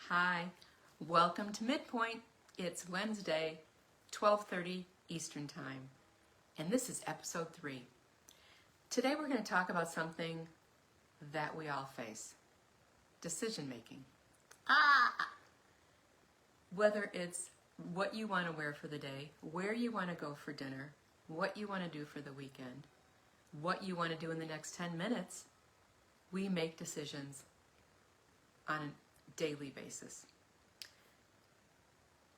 Hi, welcome to Midpoint. It's Wednesday, 12:30 Eastern Time, and this is episode 3. Today we're going to talk about something that we all face, decision making. Whether it's what you want to wear for the day, where you want to go for dinner, what you want to do for the weekend, what you want to do in the next 10 minutes, we make decisions on a daily basis.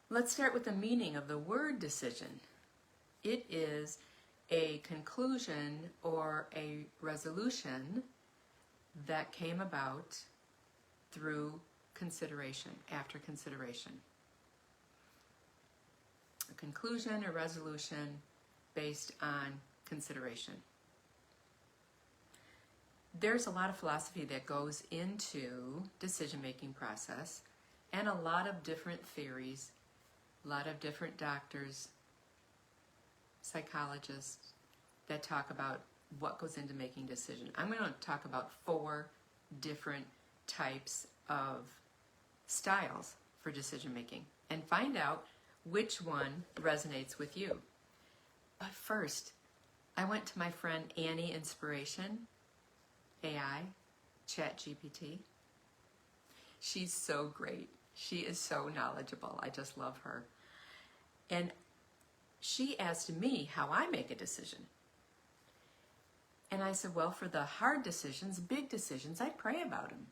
Let's start with the meaning of the word decision. It is a conclusion or a resolution that came about through consideration, after consideration. A conclusion or resolution based on consideration. There's a lot of philosophy that goes into decision-making process and a lot of different theories, a lot of different doctors, psychologists that talk about what goes into making decisions. I'm going to talk about 4 different types of styles for decision making and find out which one resonates with you. But first, I went to my friend Annie Inspiration, AI, ChatGPT. She's so great. She is so knowledgeable. I just love her. And she asked me how I make a decision. And I said, well, for the hard decisions, big decisions, I pray about them.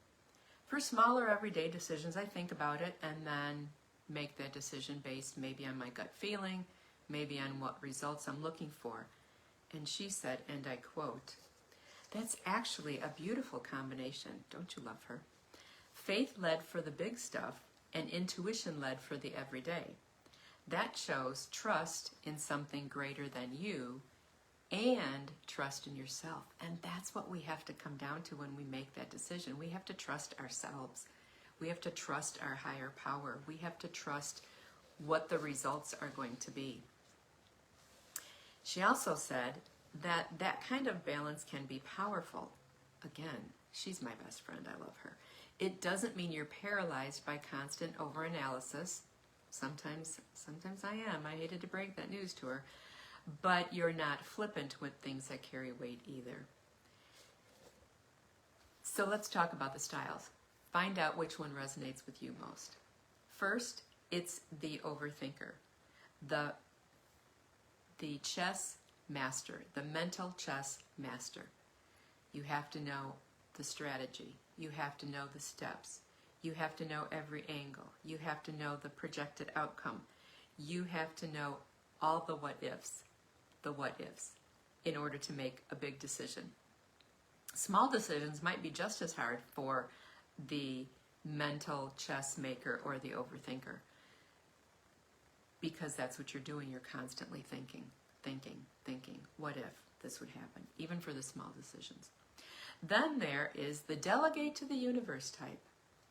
For smaller everyday decisions, I think about it and then make that decision based maybe on my gut feeling, maybe on what results I'm looking for. And she said, and I quote, "That's actually a beautiful combination. Don't you love her? Faith led for the big stuff and intuition led for the everyday. That shows trust in something greater than you and trust in yourself." And that's what we have to come down to when we make that decision. We have to trust ourselves. We have to trust our higher power. We have to trust what the results are going to be. She also said that that kind of balance can be powerful. Again, she's my best friend. I love her. It doesn't mean you're paralyzed by constant overanalysis. Sometimes I am. I hated to break that news to her. But you're not flippant with things that carry weight either. So let's talk about the styles. Find out which one resonates with you most. First, it's the overthinker. The chess master, the mental chess master. You have to know the strategy. You have to know the steps. You have to know every angle. You have to know the projected outcome. You have to know all the what ifs, in order to make a big decision. Small decisions might be just as hard for the mental chess maker or the overthinker, because that's what you're doing. You're constantly thinking, what if this would happen, even for the small decisions. Then there is the delegate to the universe type.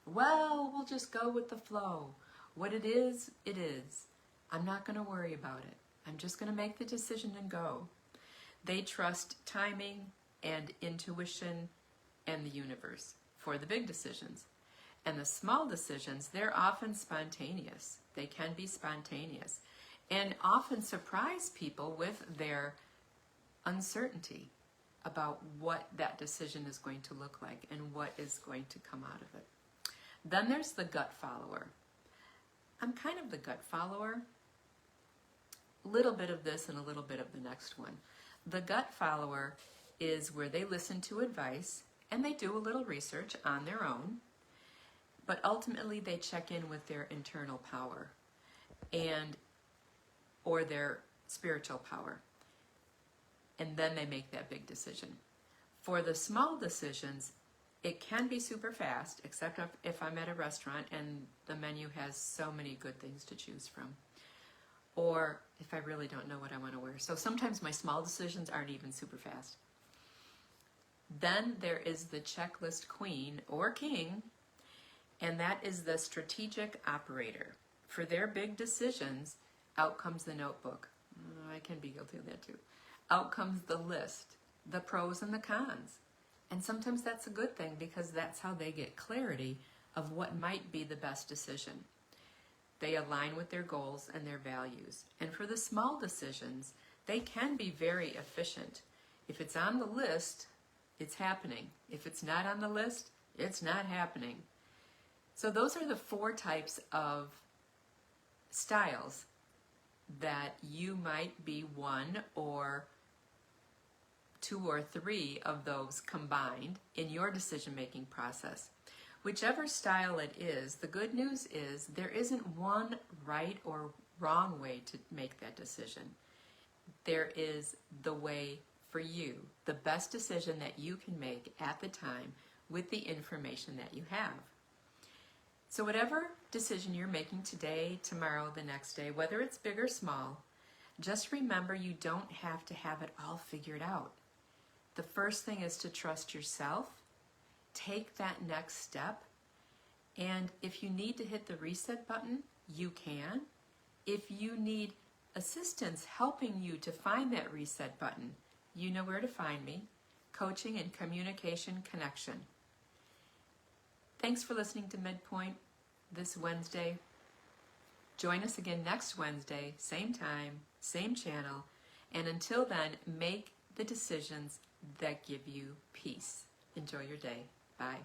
Well, we'll just go with the flow. What it is, it is. I'm not going to worry about it. I'm just going to make the decision and go. They trust timing and intuition and the universe for the big decisions. And the small decisions, they're often spontaneous. They can be spontaneous and often surprise people with their uncertainty about what that decision is going to look like and what is going to come out of it. Then there's the gut follower. I'm kind of the gut follower. A little bit of this and a little bit of the next one. The gut follower is where they listen to advice and they do a little research on their own, but ultimately they check in with their internal power or their spiritual power, and then they make that big decision. For the small decisions, it can be super fast, except if I'm at a restaurant and the menu has so many good things to choose from, or if I really don't know what I want to wear. So sometimes my small decisions aren't even super fast. Then there is the checklist queen or king, and that is the strategic operator. For their big decisions, out comes the notebook. I can be guilty of that too. Out comes the list, the pros and the cons. And sometimes that's a good thing because that's how they get clarity of what might be the best decision. They align with their goals and their values. And for the small decisions, they can be very efficient. If it's on the list, it's happening. If it's not on the list, it's not happening. So those are the 4 types of styles that you might be 1 or 2 or 3 of those combined in your decision-making process. Whichever style it is, the good news is there isn't one right or wrong way to make that decision. There is the way for you, the best decision that you can make at the time with the information that you have. So whatever decision you're making today, tomorrow, the next day, whether it's big or small, just remember you don't have to have it all figured out. The first thing is to trust yourself. Take that next step, and if you need to hit the reset button, you can. If you need assistance helping you to find that reset button, you know where to find me. Coaching and Communication Connection. Thanks for listening to Midpoint this Wednesday. Join us again next Wednesday, same time, same channel, and until then, make the decisions that give you peace. Enjoy your day. Bye.